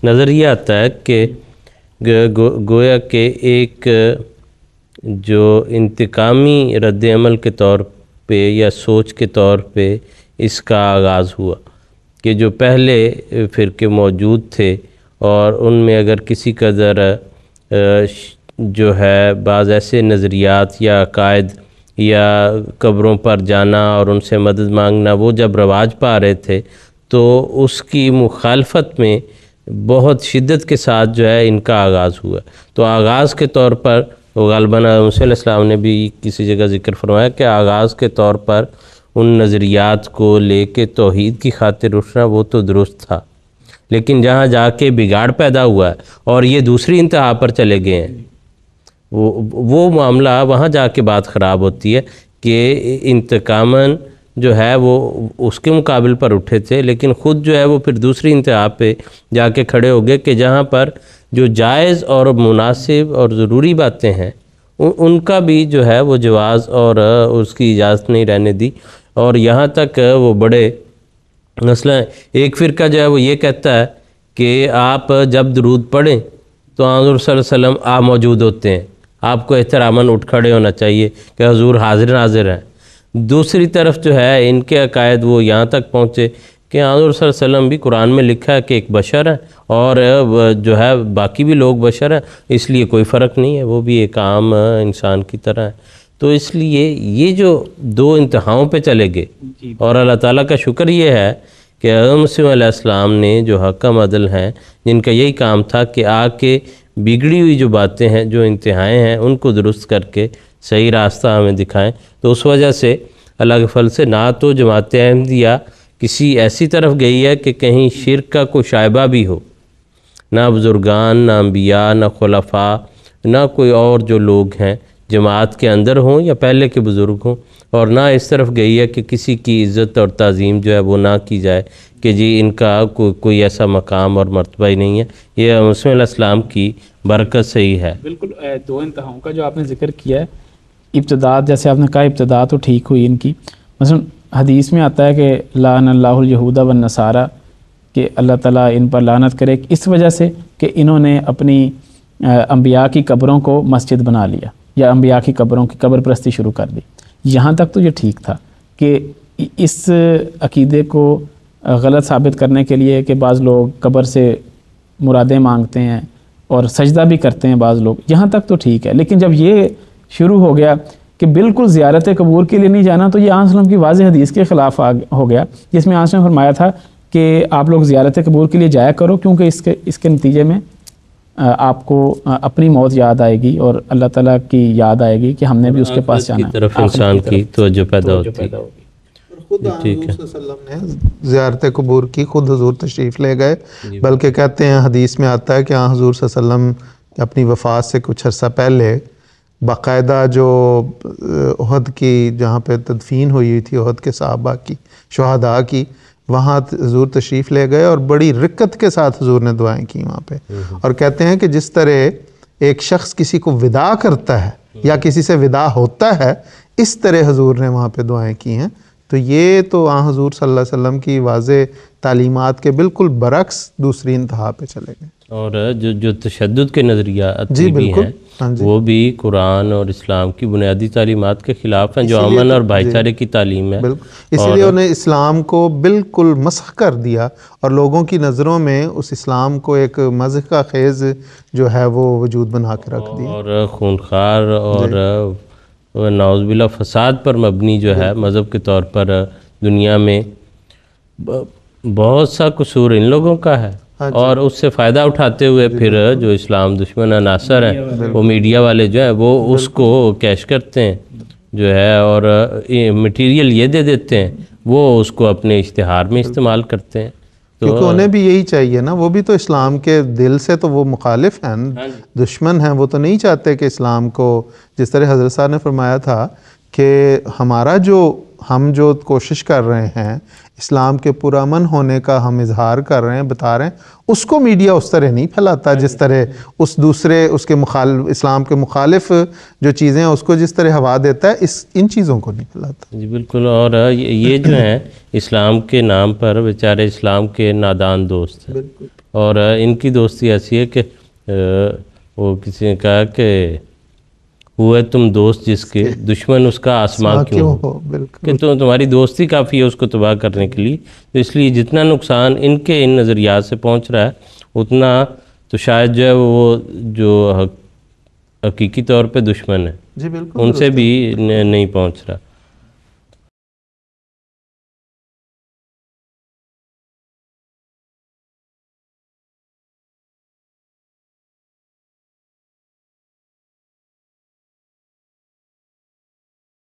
نظر یہ آتا ہے کہ گویا کہ ایک جو انتقامی رد عمل کے طور پہ یا سوچ کے طور پہ اس کا آغاز ہوا کہ جو پہلے فرقے موجود تھے اور ان میں اگر کسی قدر جو ہے بعض ایسے نظریات یا عقائد یا قبروں پر جانا اور ان سے مدد مانگنا وہ جب رواج پا رہے تھے تو اس کی مخالفت میں بہت شدت کے ساتھ جو ہے ان کا آغاز ہوا۔ تو آغاز کے طور پر غالباً موسیٰ علیہ السلام نے بھی کسی جگہ ذکر فرمایا کہ آغاز کے طور پر ان نظریات کو لے کے توحید کی خاطر اٹھنا وہ تو درست تھا، لیکن جہاں جا کے بگاڑ پیدا ہوا ہے اور یہ دوسری انتہا پر چلے گئے ہیں، وہ معاملہ وہاں جا کے بات خراب ہوتی ہے کہ انتقاماً جو ہے وہ اس کے مقابل پر اٹھے تھے، لیکن خود جو ہے وہ پھر دوسری انتہا پہ جا کے کھڑے ہو گئے کہ جہاں پر جو جائز اور مناسب اور ضروری باتیں ہیں ان کا بھی جو ہے وہ جواز اور اس کی اجازت نہیں رہنے دی۔ اور یہاں تک وہ بڑے مثلا ایک فرقہ جو ہے وہ یہ کہتا ہے کہ آپ جب درود پڑھیں تو حضور صلی اللہ علیہ وسلم آپ موجود ہوتے ہیں، آپ کو احتراماً اٹھ کھڑے ہونا چاہیے کہ حضور حاضر ناظر ہیں۔ دوسری طرف جو ہے ان کے عقائد وہ یہاں تک پہنچے کہ حضور صلی اللہ علیہ وسلم بھی قرآن میں لکھا ہے کہ ایک بشر ہے اور جو ہے باقی بھی لوگ بشر ہیں، اس لیے کوئی فرق نہیں ہے، وہ بھی ایک عام انسان کی طرح ہے۔ تو اس لیے یہ جو دو انتہاؤں پہ چلے گئے، اور اللہ تعالیٰ کا شکر یہ ہے کہ حضرت مسیح علیہ السلام نے جو حکم عدل ہیں جن کا یہی کام تھا کہ آ کے بگڑی ہوئی جو باتیں ہیں، جو انتہائیں ہیں، ان کو درست کر کے صحیح راستہ ہمیں دکھائیں، تو اس وجہ سے اللہ کے فضل سے نہ تو جماعت احمدیہ کسی ایسی طرف گئی ہے کہ کہیں شرک کا کوئی شائبہ بھی ہو، نہ بزرگان، نہ انبیاء، نہ خلفاء، نہ کوئی اور جو لوگ ہیں جماعت کے اندر ہوں یا پہلے کے بزرگ ہوں، اور نہ اس طرف گئی ہے کہ کسی کی عزت اور تعظیم جو ہے وہ نہ کی جائے کہ جی ان کا کوئی ایسا مقام اور مرتبہ ہی نہیں ہے۔ یہ مسیح علیہ السلام کی برکت سے ہی ہے۔ بالکل دو انتہاؤں کا جو آپ نے ذکر کیا ہے، ابتداء جیسے آپ نے کہا ابتداء تو ٹھیک ہوئی ان کی، مثلا حدیث میں آتا ہے کہ لعن اللہ الیہود والنصارى، کہ اللہ تعالیٰ ان پر لعنت کرے اس وجہ سے کہ انہوں نے اپنی انبیاء کی قبروں کو مسجد بنا لیا یا انبیاء کی قبروں کی قبر پرستی شروع کر دی۔ یہاں تک تو یہ ٹھیک تھا کہ اس عقیدے کو غلط ثابت کرنے کے لیے کہ بعض لوگ قبر سے مرادیں مانگتے ہیں اور سجدہ بھی کرتے ہیں بعض لوگ، یہاں تک تو ٹھیک ہے، لیکن جب یہ شروع ہو گیا کہ بالکل زیارت قبور کے لیے نہیں جانا، تو یہ آن وسلم کی واضح حدیث کے خلاف ہو گیا، جس میں آن وسلم نے فرمایا تھا کہ آپ لوگ زیارت قبور کے لیے جایا کرو، کیونکہ اس کے نتیجے میں آپ کو اپنی موت یاد آئے گی اور اللہ تعالیٰ کی یاد آئے گی کہ ہم نے بھی اس کے پاس جانا ہے، طرف انسان کی توجہ پیدا ہوتی ہے۔ خود حضور صلی اللہ علیہ وسلم نے زیارت قبور کی خود حضور تشریف لے گئے، بلکہ کہتے ہیں حدیث میں آتا ہے کہ حضور صلی اللہ علیہ وسلم اپنی وفات سے کچھ عرصہ پہلے باقاعدہ جو احد کی جہاں پہ تدفین ہوئی تھی احد کے صحابہ کی شہداء کی، وہاں حضور تشریف لے گئے اور بڑی رقت کے ساتھ حضور نے دعائیں کی وہاں پہ، اور کہتے ہیں کہ جس طرح ایک شخص کسی کو وداع کرتا ہے یا کسی سے وداع ہوتا ہے، اس طرح حضور نے وہاں پہ دعائیں کی ہیں۔ تو یہ تو حضور صلی اللہ علیہ وسلم کی واضح تعلیمات کے بالکل برعکس دوسری انتہا پہ چلے گئے، اور جو تشدد کے نظریات بھی ہیں وہ بھی قرآن اور اسلام کی بنیادی تعلیمات کے خلاف ہیں، جو امن اور بھائی چارے کی تعلیم ہے، اسی لیے انہیں اسلام کو بالکل مسخ کر دیا اور لوگوں کی نظروں میں اس اسلام کو ایک مضحکہ خیز جو ہے وہ وجود بنا کے رکھ دیا، اور خونخوار اور نعوذ باللہ فساد پر مبنی جو ہے مذہب کے طور پر دنیا میں بہت سا قصور ان لوگوں کا ہے، اور اس سے فائدہ اٹھاتے ہوئے پھر جو اسلام دشمن عناصر ہیں وہ میڈیا والے جو ہیں وہ اس کو کیش کرتے ہیں جو ہے، اور مٹیریل یہ دے دیتے ہیں، وہ اس کو اپنے اشتہار میں استعمال کرتے ہیں، کیونکہ انہیں بھی یہی چاہیے نا، وہ بھی تو اسلام کے دل سے تو وہ مخالف ہیں، دشمن ہیں، وہ تو نہیں چاہتے کہ اسلام کو، جس طرح حضرت صاحب نے فرمایا تھا کہ ہمارا جو ہم جو کوشش کر رہے ہیں اسلام کے پرامن ہونے کا ہم اظہار کر رہے ہیں، بتا رہے ہیں، اس کو میڈیا اس طرح نہیں پھیلاتا جس طرح اس دوسرے اس کے مخالف اسلام کے مخالف جو چیزیں ہیں اس کو جس طرح ہوا دیتا ہے، ان چیزوں کو نہیں پھیلاتا۔ جی بالکل، اور یہ جو ہیں اسلام کے نام پر بیچارے اسلام کے نادان دوست ہیں، اور ان کی دوستی ایسی ہے کہ وہ کسی نے کہا کہ ہوئے تم دوست جس کے دشمن اس کا آسمان کیوں ہو، بالکل کہ تمہاری دوستی کافی ہے اس کو تباہ کرنے کے لیے، تو اس لیے جتنا نقصان ان کے ان نظریات سے پہنچ رہا ہے اتنا تو شاید جو ہے وہ جو حقیقی طور پہ دشمن ہے جی بالکل ان سے بھی نہیں پہنچ رہا۔